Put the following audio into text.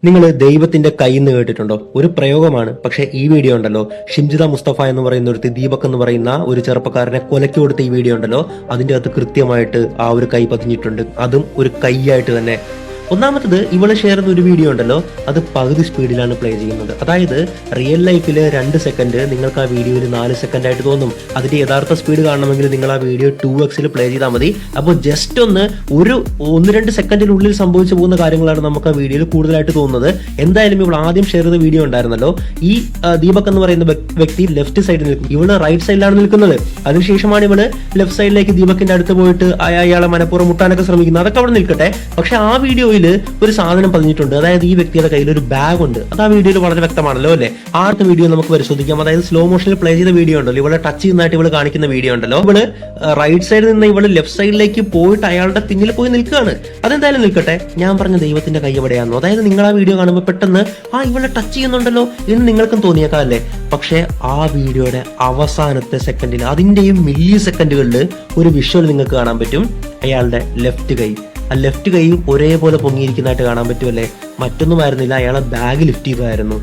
നിങ്ങൾ ദൈവത്തിന്റെ കൈന്ന് കേട്ടിട്ടുണ്ടോ? ഒരു പ്രയോഗമാണ്. പക്ഷെ ഈ വീഡിയോ ഉണ്ടല്ലോ, ഷിംജിത മുസ്തഫ എന്ന് പറയുന്ന ഒരു ദീപക് എന്ന് പറയുന്ന ഒരു ചെറുപ്പക്കാരനെ കൊലക്കി കൊടുത്ത ഈ വീഡിയോ ഉണ്ടല്ലോ, അതിന്റെ അകത്ത് കൃത്യമായിട്ട് ആ ഒരു കൈ പതിഞ്ഞിട്ടുണ്ട്. അതും ഒരു കൈയായിട്ട് തന്നെ. ഒന്നാമത്തത്, ഇവള് ഷെയർ ചെയ്യുന്ന ഒരു വീഡിയോ ഉണ്ടല്ലോ, അത് പകുതി സ്പീഡിലാണ് പ്ലേ ചെയ്യുന്നത്. അതായത് റിയൽ ലൈഫിൽ 2 സെക്കൻഡ് നിങ്ങൾക്ക് ആ വീഡിയോയിൽ 4 സെക്കൻഡ് ആയിട്ട് തോന്നും. അതിന്റെ യഥാർത്ഥ സ്പീഡ് കാണണമെങ്കിൽ നിങ്ങൾ ആ വീഡിയോ 2x പ്ലേ ചെയ്താൽ മതി. അപ്പോൾ ജസ്റ്റ് ഒരു 1-2 സെക്കൻഡിനുള്ളിൽ സംഭവിച്ചു പോകുന്ന കാര്യങ്ങളാണ് നമുക്ക് ആ വീഡിയോയിൽ കൂടുതലായിട്ട് തോന്നുന്നത്. എന്തായാലും ഇവൾ ആദ്യം ഷെയർ ചെയ്ത വീഡിയോ ഉണ്ടായിരുന്നല്ലോ, ഈ ദീപക് എന്ന് പറയുന്ന വ്യക്തി ലെഫ്റ്റ് സൈഡിൽ നിൽക്കും, ഇവള് റൈറ്റ് സൈഡിലാണ് നിൽക്കുന്നത്. അതിനുശേഷമാണ് ഇവള് ലെഫ്റ്റ് സൈഡിലേക്ക് ദീപകിന്റെ അടുത്ത് പോയിട്ട് അയാളെ മനഃപൂർവ്വം മുട്ടാനൊക്കെ ശ്രമിക്കുന്നത്. അതൊക്കെ അവിടെ നിൽക്കട്ടെ. പക്ഷെ ആ വീഡിയോയിൽ ഒരു സാധനം പതിഞ്ഞിട്ടുണ്ട്. അതായത് ഈ വ്യക്തിയുടെ കയ്യിൽ ഒരു ബാഗ് ഉണ്ട്. അത് ആ വീഡിയോയിൽ വളരെ വ്യക്തമാണല്ലോ അല്ലെ? ആദ്യത്തെ വീഡിയോ നമുക്ക് പരിശോധിക്കാം. അതായത് സ്ലോ മോഷനിൽ പ്ലേ ചെയ്ത വീഡിയോ ഉണ്ടല്ലോ, ഇവളെ ടച്ച് ചെയ്യുന്നതായിട്ട് ഇവള് കാണിക്കുന്ന വീഡിയോ ഉണ്ടല്ലോ, ഇവള് റൈറ്റ് സൈഡിൽ നിന്ന് ഇവള് ലെഫ്റ്റ് സൈഡിലേക്ക് പോയിട്ട് അയാളുടെ പിന്നിൽ പോയി നിൽക്കുകയാണ്. അതെന്തായാലും നിൽക്കട്ടെ. ഞാൻ പറഞ്ഞ ദൈവത്തിന്റെ കൈ എവിടെയാണെന്നോ, അതായത് നിങ്ങൾ ആ വീഡിയോ കാണുമ്പോൾ പെട്ടെന്ന് ഇവളെ ടച്ച് ചെയ്യുന്നുണ്ടല്ലോ എന്ന് നിങ്ങൾക്കും തോന്നിയേക്കാം അല്ലേ? പക്ഷെ ആ വീഡിയോയുടെ അവസാനത്തെ സെക്കൻഡിൽ, അതിന്റെയും മില്ലി സെക്കൻഡുകളിൽ ഒരു വിഷ്വൽ നിങ്ങൾക്ക് കാണാൻ പറ്റും. അയാളുടെ ലെഫ്റ്റ് കൈ, ആ ലെഫ്റ്റ് കൈയും ഒരേപോലെ പൊങ്ങിയിരിക്കുന്നതായിട്ട് കാണാൻ പറ്റുമല്ലേ? മറ്റൊന്നും ആയിരുന്നില്ല, അയാളെ ബാഗ് ലിഫ്റ്റ് ചെയ്തതായിരുന്നു.